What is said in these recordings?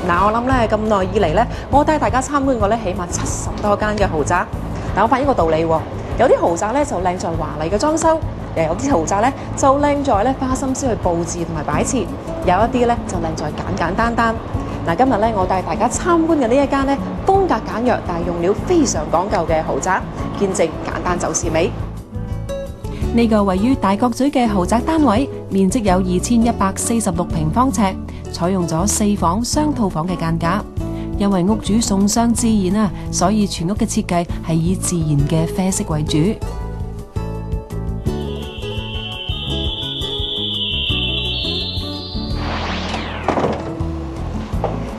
嗱，我諗咧咁耐以嚟咧，我帶大家參觀過咧起碼70多間嘅豪宅。但我發現一個道理喎，有啲豪宅咧就靚在華麗嘅裝修，有啲豪宅咧就靚在咧花心思去佈置同埋擺設，有一啲咧就靚在簡簡單單。嗱，今日咧我帶大家參觀嘅呢一間咧風格簡約，但係用料非常講究嘅豪宅，見證簡單就是美。呢個位於大角咀嘅豪宅單位，面積有2146平方尺，採用咗4房雙套房嘅間隔。因為屋主崇尚自然啊，所以全屋嘅設計係以自然嘅啡色為主。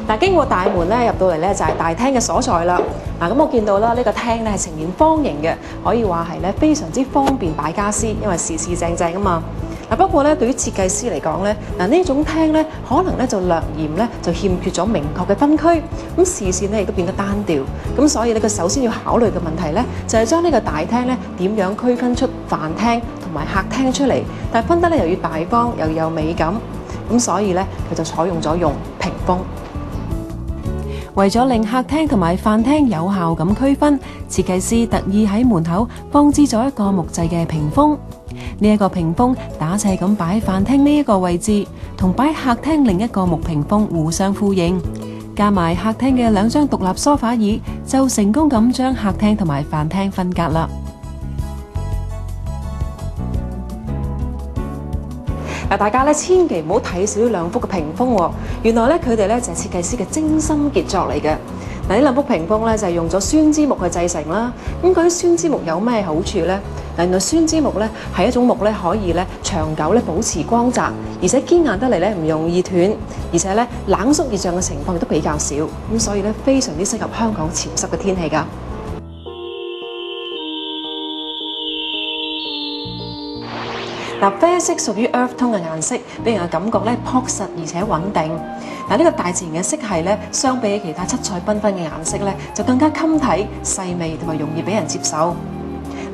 嗱，經過大門咧入到嚟咧就係大廳嘅所在啦。嗱，咁我見到啦，呢個廳咧係呈現方形嘅，可以話係咧非常之方便擺家私，因為四四正正啊嘛。嗱，不過咧對於設計師嚟講咧，嗱呢種廳咧可能咧就略嫌咧就欠缺咗明確嘅分區，咁視線咧亦都變得單調。咁所以咧佢首先要考慮嘅問題咧就係將呢個大廳咧點樣區分出飯廳同埋客廳出嚟，但係分得咧又要大方又要有美感。咁所以咧佢就採用咗用屏風。為咗令客廳同埋飯廳有效咁區分，設計師特意喺門口放置咗一個木製嘅屏風。呢一個屏風打斜咁擺喺飯廳呢一個位置，同擺喺客廳另一個木屏風互相呼應，加埋客廳嘅2張獨立梳化椅，就成功咁將客廳同埋飯廳分隔啦。嗱，大家咧千祈唔好睇少呢兩幅嘅屏風喎。原來咧佢哋咧就係設計師嘅精心傑作嚟嘅。嗱，呢兩幅屏風咧就係用咗酸枝木去製成啦。咁嗰啲酸枝木有咩好處咧？嗱，原來酸枝木咧係一種木咧可以咧長久咧保持光澤，而且堅硬得嚟咧唔容易斷，而且咧冷縮熱脹嘅情況亦都比較少。咁所以咧非常之適合香港潮濕嘅天氣㗎。嗱，啡色屬於 earth tone 嘅顏色，俾人嘅感覺咧樸實而且穩定。嗱，呢個大自然嘅色系咧，相比起其他七彩繽紛嘅顏色咧，就更加襟睇、細味同埋容易俾人接受。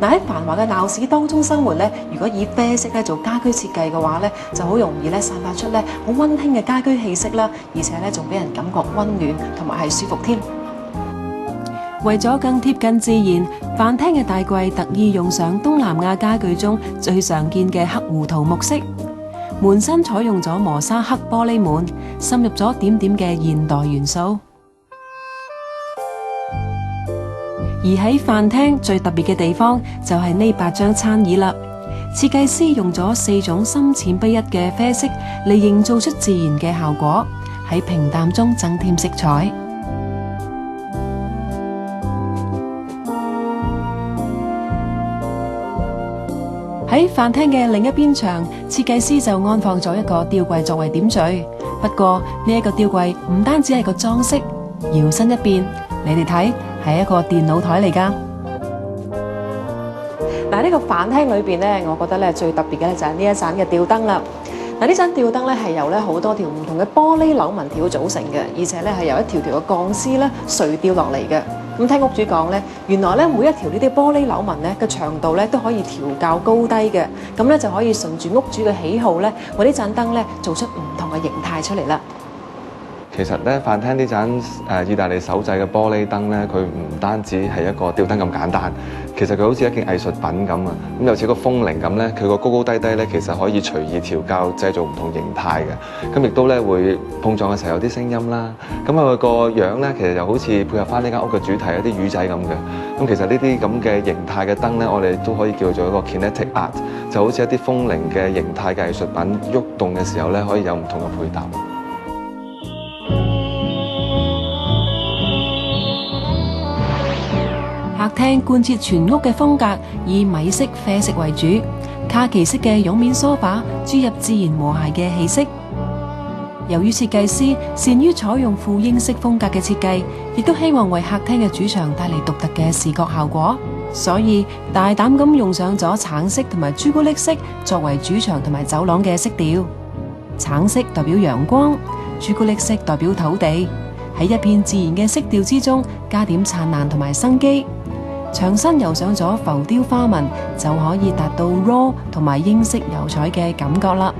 嗱，喺繁華嘅鬧市當中生活咧，如果以啡色咧做家居設計嘅話咧，就好容易咧散發出咧好溫馨嘅家居氣息啦，而且咧仲俾人感覺溫暖同埋係舒服添。為咗更貼近自然，飯廳嘅大櫃特意用上東南亞家具中最常見嘅黑胡桃木色，門身採用咗磨砂黑玻璃門，滲入咗點點嘅現代元素。而喺飯廳最特別嘅地方就係呢8張餐椅啦。設計師用咗4種深淺不一嘅啡色嚟營造出自然嘅效果，喺平淡中增添色彩。喺飯廳嘅另一邊牆，設計師就安放咗一個吊櫃作為點綴。不過呢一個吊櫃唔單止係個裝飾，搖身一變，你哋睇係一個電腦台嚟㗎。嗱，呢個飯廳裏邊咧，我覺得咧最特別嘅咧就係呢一盞嘅吊燈啦。嗱，呢盞吊燈咧係由咧好多條唔同嘅玻璃扭紋條組成嘅，而且咧係由一條條嘅鋼絲咧垂吊落嚟嘅。咁聽屋主講咧，原來咧每一條呢啲玻璃扭紋咧嘅長度咧都可以調校高低嘅，咁咧就可以順住屋主嘅喜好咧，為呢盞燈咧做出唔同嘅形態出嚟啦。其實咧，飯廳呢盞意大利手製嘅玻璃燈咧，佢唔單止係一個吊燈咁簡單，其實佢好似一件藝術品咁啊！咁又似個風鈴咁咧，佢個高高低低咧，其實可以隨意調校，製造唔同形態嘅。咁亦都咧會碰撞嘅時候有啲聲音啦。咁佢個樣咧，其實又好似配合翻呢間屋嘅主題，有啲魚仔咁嘅。咁其實呢啲咁嘅形態嘅燈咧，我哋都可以叫做一個 kinetic art，就好似一啲風鈴嘅形態嘅藝術品，喐動嘅時候咧，可以有唔同嘅配搭。客廳貫徹全屋嘅風格，以米色、啡色為主，卡其色嘅絨面梳化注入自然和諧嘅氣息。由於設計師善於採用副英式風格嘅設計，亦都希望為客廳嘅主場帶嚟獨特嘅視覺效果，所以大膽咁用上咗橙色同埋朱古力色作為主場同埋走廊嘅色調。橙色代表陽光，朱古力色代表土地，喺一片自然嘅色調之中加點燦爛同埋生機。牆身油上咗浮雕花紋，就可以達到 raw 同埋英式油彩嘅感覺啦。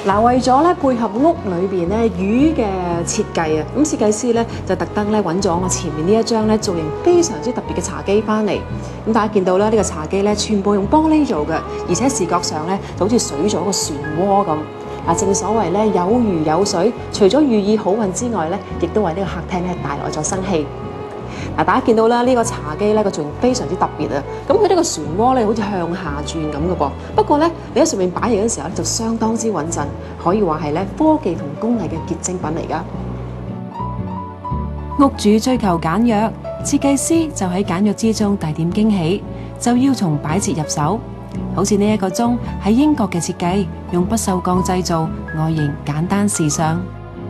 嗱，為咗咧配合屋裏邊咧魚嘅設計啊，咁設計師咧就特登咧揾咗我前面呢一張咧造型非常之特別嘅茶幾翻嚟。咁大家見到啦，呢個茶幾咧全部用玻璃做嘅，而且視覺上咧就好似水咗個漩渦咁。嗱，正所謂咧有魚有水，除咗寓意好運之外咧，亦都為呢個客廳咧帶來咗生氣。嗱，大家見到啦，呢個茶几咧個造型非常之特別啊！咁佢呢個漩渦咧好似向下轉咁嘅噃。不過咧，你喺上面擺嘢嘅時候咧就相當之穩陣，可以話係咧科技同工藝嘅結晶品嚟㗎。屋主追求簡約，設計師就喺簡約之中帶點驚喜，就要從擺設入手。好似呢一個鐘係英國嘅設計，用不鏽鋼製造，外形簡單時尚。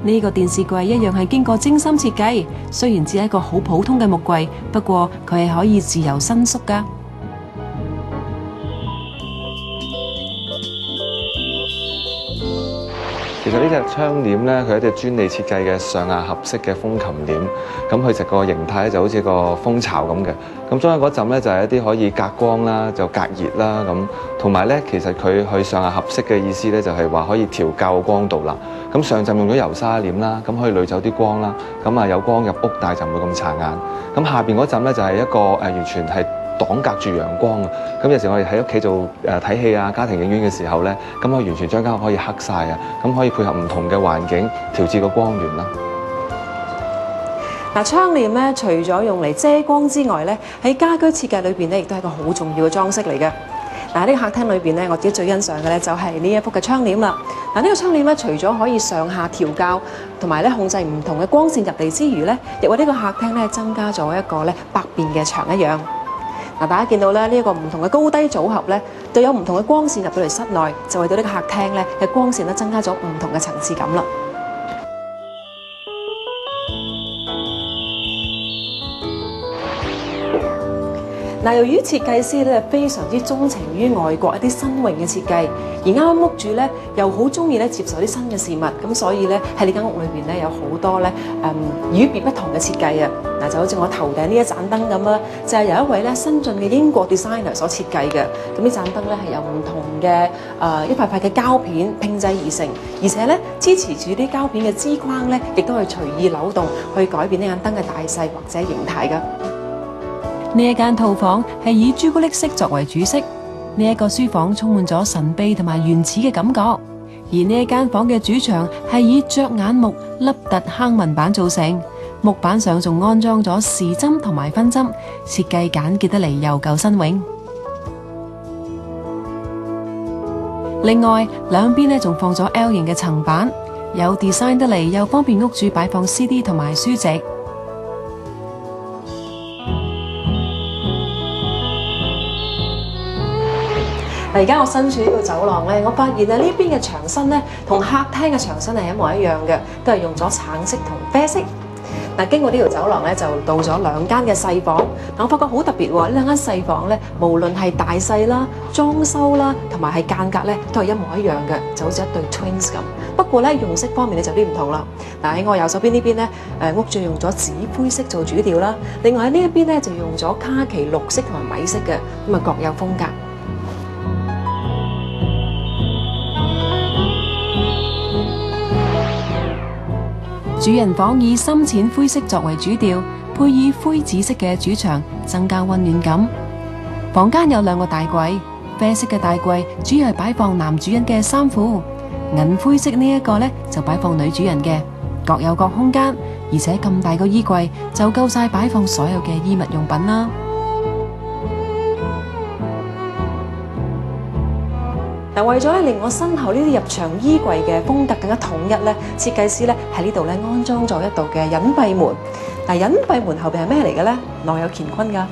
呢個電視櫃一樣係經過精心設計，雖然只係一個好普通嘅木櫃，不過佢係可以自由伸縮㗎。其實呢隻窗簾咧，佢係一隻專利設計嘅上下合適嘅風琴簾，咁佢成個形態咧就好似個蜂巢咁嘅。咁中間嗰陣咧就係一啲可以隔光啦，就隔熱啦咁。同埋咧，其實佢去上下合適嘅意思咧，就係話可以調校光度啦。咁上陣用咗油砂簾啦，咁可以濾走啲光啦，咁啊有光入屋，但係就唔會咁殘眼。咁下邊嗰陣咧就係一個完全係擋隔住陽光啊！咁有時我哋喺屋企做睇戲啊、家庭影院嘅時候咧，咁我完全將間屋可以黑晒啊！咁可以配合唔同嘅環境調節個光源啦。嗱，窗簾咧除咗用嚟遮光之外咧，喺家居設計裏邊咧，亦都係一個好重要嘅裝飾嚟嘅。嗱，呢個客廳裏邊咧，我自己最欣賞嘅咧就係呢一幅嘅窗簾啦。嗱，呢個窗簾咧，除咗可以上下調校，同埋咧控制唔同嘅光線入嚟之餘咧，亦為呢個客廳咧增加咗一個咧百變嘅牆一樣。嗱，大家見到咧呢一個唔同嘅高低組合咧，對有唔同嘅光線入到嚟室內，就為到呢個客廳咧嘅光線咧增加咗唔同嘅層次感啦。嗱，由於設計師咧非常之鍾情於外國一啲新穎嘅設計，而啱啱屋主咧又好中意咧接受啲新嘅事物，咁所以咧喺呢間屋裏邊咧有好多咧與別不同嘅設計啊！嗱，就好似我頭頂呢一盞燈咁啦，就係由一位咧新進嘅英國 designer 所設計嘅。咁呢盞燈咧係由唔同嘅一塊塊嘅膠片拼製而成，而且咧支持住啲膠片嘅支框咧，亦都係隨意扭動去改變呢盞燈嘅大細或者形態㗎。呢一間套房係以朱古力色作為主色，呢一個書房充滿咗神秘同埋原始嘅感覺。而呢一間房嘅主牆係以雀眼木凹凸坑紋板造成，木板上仲安裝咗時針同埋分針，設計簡潔得嚟又夠新穎。另外兩邊呢仲放咗 L 型嘅層板，有 design 得嚟又方便屋主擺放 CD 同埋書籍。而家我身處呢個走廊咧，我發現啊呢邊嘅牆身咧，同客廳嘅牆身係一模一樣嘅，都係用咗橙色同啡色。嗱，經過呢條走廊咧，就到咗兩間嘅細房。嗱，我發覺好特別喎，呢兩間細房咧，無論係大細啦、裝修啦，同埋係間隔咧，都係一模一樣嘅，就好似一對 twins 咁。不過咧，用色方面咧就有啲唔同啦。嗱，喺我右手邊呢邊咧，屋主用咗紫灰色做主調啦，另外喺呢一邊咧就用咗卡其綠色同埋米色嘅，咁啊各有風格。主人房以深淺灰色作為主調，配以灰紫色嘅主牆，增加溫暖感。房間有兩個大櫃，啡色嘅大櫃主要係擺放男主人嘅衫褲，銀灰色呢一個呢就擺放女主人嘅，各有各空間，而且咁大個衣櫃就夠晒擺放所有嘅衣物用品啦。為咗令我身後呢啲入場衣櫃嘅風格更加統一咧，設計師咧喺呢度咧安裝咗一道嘅隱蔽門。嗱，隱蔽門後邊係咩嚟嘅咧？內有乾坤㗎。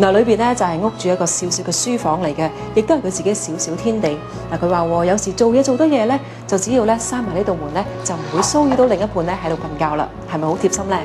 嗱，裏邊咧就係屋主一個小小嘅書房嚟嘅，亦都係佢自己小小天地。嗱，佢話有時做嘢做得夜咧，就只要咧閂埋呢道門咧，就唔會騷擾到另一半咧喺度瞓覺啦。係咪好貼心咧？